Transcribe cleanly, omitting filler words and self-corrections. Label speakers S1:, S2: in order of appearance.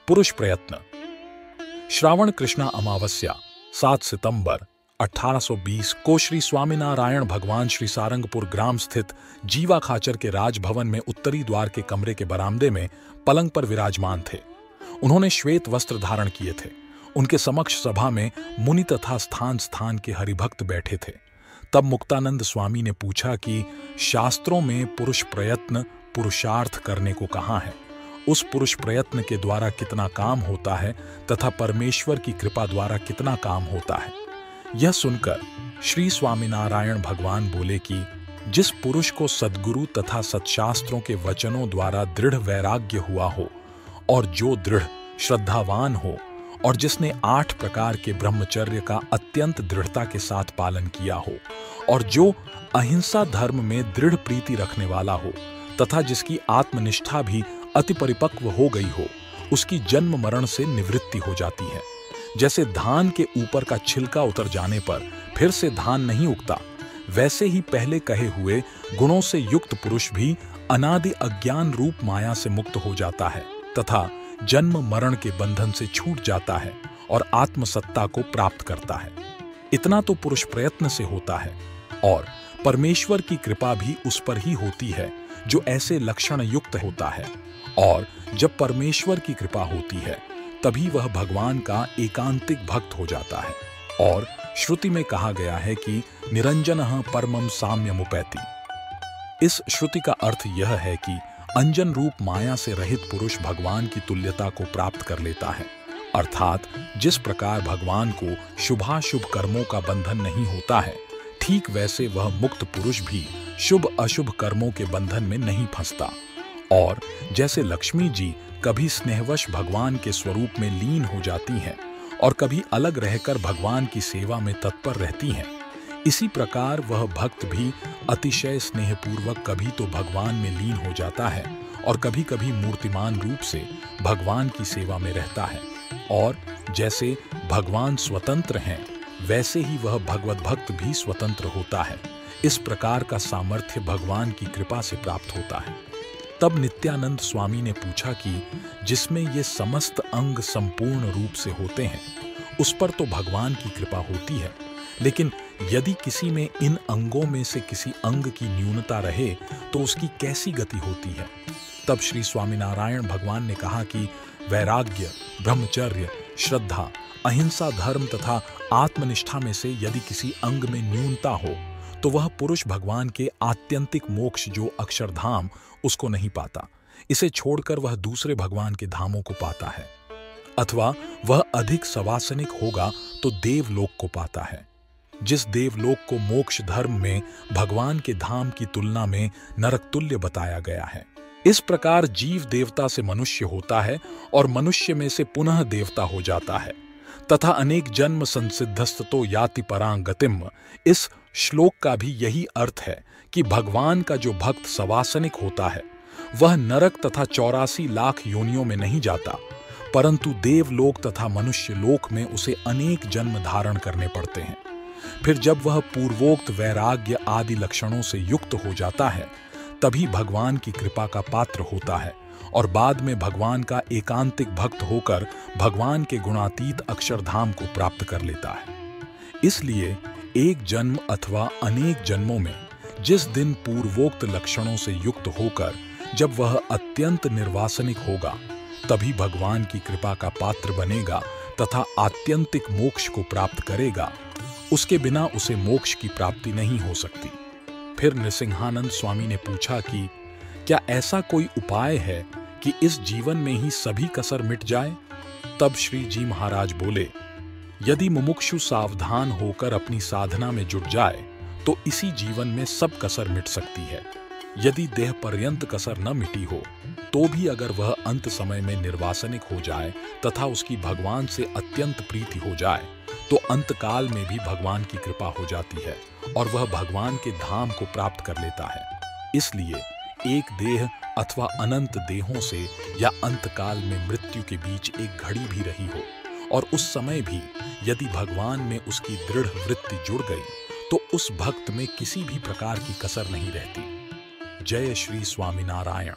S1: पुरुष प्रयत्न। श्रावण कृष्णा अमावस्या 7 सितंबर 1820 को श्री स्वामीनारायण भगवान श्री सारंगपुर ग्राम स्थित जीवा खाचर के राजभवन में उत्तरी द्वार के कमरे के बरामदे में पलंग पर विराजमान थे। उन्होंने श्वेत वस्त्र धारण किए थे। उनके समक्ष सभा में मुनि तथा स्थान स्थान के हरिभक्त बैठे थे। तब मुक्तानंद स्वामी ने पूछा कि शास्त्रों में पुरुष प्रयत्न पुरुषार्थ करने को कहा है, उस पुरुष प्रयत्न के द्वारा कितना काम होता है तथा परमेश्वर की कृपा द्वारा कितना काम होता है। यह सुनकर श्री स्वामीनारायण भगवान बोले कि जिस पुरुष को सद्गुरु तथा सत्शास्त्रों के वचनों द्वारा दृढ़ वैराग्य हुआ हो और जो दृढ़ श्रद्धावान हो और जिसने 8 प्रकार के ब्रह्मचर्य का अत्यंत दृढ़ता के साथ पालन किया हो और जो अहिंसा धर्म में दृढ़ प्रीति रखने वाला हो तथा जिसकी आत्मनिष्ठा भी अति परिपक्व हो गई हो, उसकी जन्म मरण से निवृत्ति हो जाती है। जैसे धान के ऊपर का छिलका उतर जाने पर फिर से धान नहीं उगता, वैसे ही पहले कहे हुए गुणों से युक्त पुरुष भी अनादि अज्ञान रूप माया से मुक्त हो जाता है तथा जन्म मरण के बंधन से छूट जाता है और आत्मसत्ता को प्राप्त करता है। इतना तो पुरुष प्रयत्न से होता है और परमेश्वर की कृपा भी उस पर ही होती है जो ऐसे लक्षण युक्त होता है। और जब परमेश्वर की कृपा होती है तभी वह भगवान का एकांतिक भक्त हो जाता है। और श्रुति में कहा गया है कि निरंजनः परमं साम्यमुपैति। इस श्रुति का अर्थ यह है कि अंजन रूप माया से रहित पुरुष भगवान की तुल्यता को प्राप्त कर लेता है। अर्थात जिस प्रकार भगवान को शुभाशुभ कर्मों का बंधन नहीं होता है, ठीक वैसे वह मुक्त पुरुष भी शुभ अशुभ कर्मों के बंधन में नहीं फंसता। और जैसे लक्ष्मी जी कभी स्नेहवश भगवान के स्वरूप में लीन हो जाती हैं और कभी अलग रहकर भगवान की सेवा में तत्पर रहती हैं, इसी प्रकार वह भक्त भी अतिशय स्नेहपूर्वक कभी तो भगवान में लीन हो जाता है और कभी कभी मूर्तिमान रूप से भगवान की सेवा में रहता है। और जैसे भगवान स्वतंत्र हैं, वैसे ही वह भगवत भक्त भी स्वतंत्र होता है। इस प्रकार का सामर्थ्य भगवान की कृपा से प्राप्त होता है। तब नित्यानंद स्वामी ने पूछा कि जिसमें ये समस्त अंग संपूर्ण रूप से होते हैं, उस पर तो भगवान की कृपा होती है, लेकिन यदि किसी में इन अंगों में से किसी अंग की न्यूनता रहे तो उसकी कैसी गति होती है। तब श्री स्वामीनारायण भगवान ने कहा कि वैराग्य, ब्रह्मचर्य, श्रद्धा, अहिंसा धर्म तथा आत्मनिष्ठा में से यदि किसी अंग में न्यूनता हो तो वह पुरुष भगवान के आत्यंतिक मोक्ष जो अक्षरधाम, उसको नहीं पाता। इसे छोड़कर वह दूसरे भगवान के धामों को पाता है, अथवा वह अधिक सवासनिक होगा तो देवलोक को पाता है, जिस देवलोक को मोक्ष धर्म में भगवान के धाम की तुलना में नरक तुल्य बताया गया है। इस प्रकार जीव देवता से मनुष्य होता है और मनुष्य में से पुनः देवता हो जाता है तथा अनेक जन्म संसिद्धस्ततो याति परां गतिम। इस श्लोक का भी यही अर्थ है कि भगवान का जो भक्त सवासनिक होता है वह नरक तथा 84 लाख योनियों में नहीं जाता, परंतु देवलोक तथा मनुष्य लोक में उसे अनेक जन्म धारण करने पड़ते हैं। फिर जब वह पूर्वोक्त वैराग्य आदि लक्षणों से युक्त हो जाता है तभी भगवान की कृपा का पात्र होता है और बाद में भगवान का एकांतिक भक्त होकर भगवान के गुणातीत अक्षरधाम को प्राप्त कर लेता है। इसलिए एक जन्म अथवा अनेक जन्मों में जिस दिन पूर्वोक्त लक्षणों से युक्त होकर जब वह अत्यंत निर्वासनिक होगा, तभी भगवान की कृपा का पात्र बनेगा तथा आत्यंतिक मोक्ष को प्राप्त करेगा। उसके बिना उसे मोक्ष की प्राप्ति नहीं हो सकती। फिर नृसिंहानंद स्वामी ने पूछा कि क्या ऐसा कोई उपाय है कि इस जीवन में ही सभी कसर मिट जाए। तब श्री जी महाराज बोले, यदि मुमुक्षु सावधान होकर अपनी साधना में जुट जाए तो इसी जीवन में सब कसर मिट सकती है। यदि देह पर्यंत कसर न मिटी हो तो भी अगर वह अंत समय में निर्वासनिक हो जाए तथा उसकी भगवान से अत्यंत प्रीति हो जाए तो अंतकाल में भी भगवान की कृपा हो जाती है और वह भगवान के धाम को प्राप्त कर लेता है। इसलिए एक देह अथवा अनंत देहों से या अंतकाल में मृत्यु के बीच एक घड़ी भी रही हो और उस समय भी यदि भगवान में उसकी दृढ़ वृत्ति जुड़ गई तो उस भक्त में किसी भी प्रकार की कसर नहीं रहती। जय श्री स्वामीनारायण।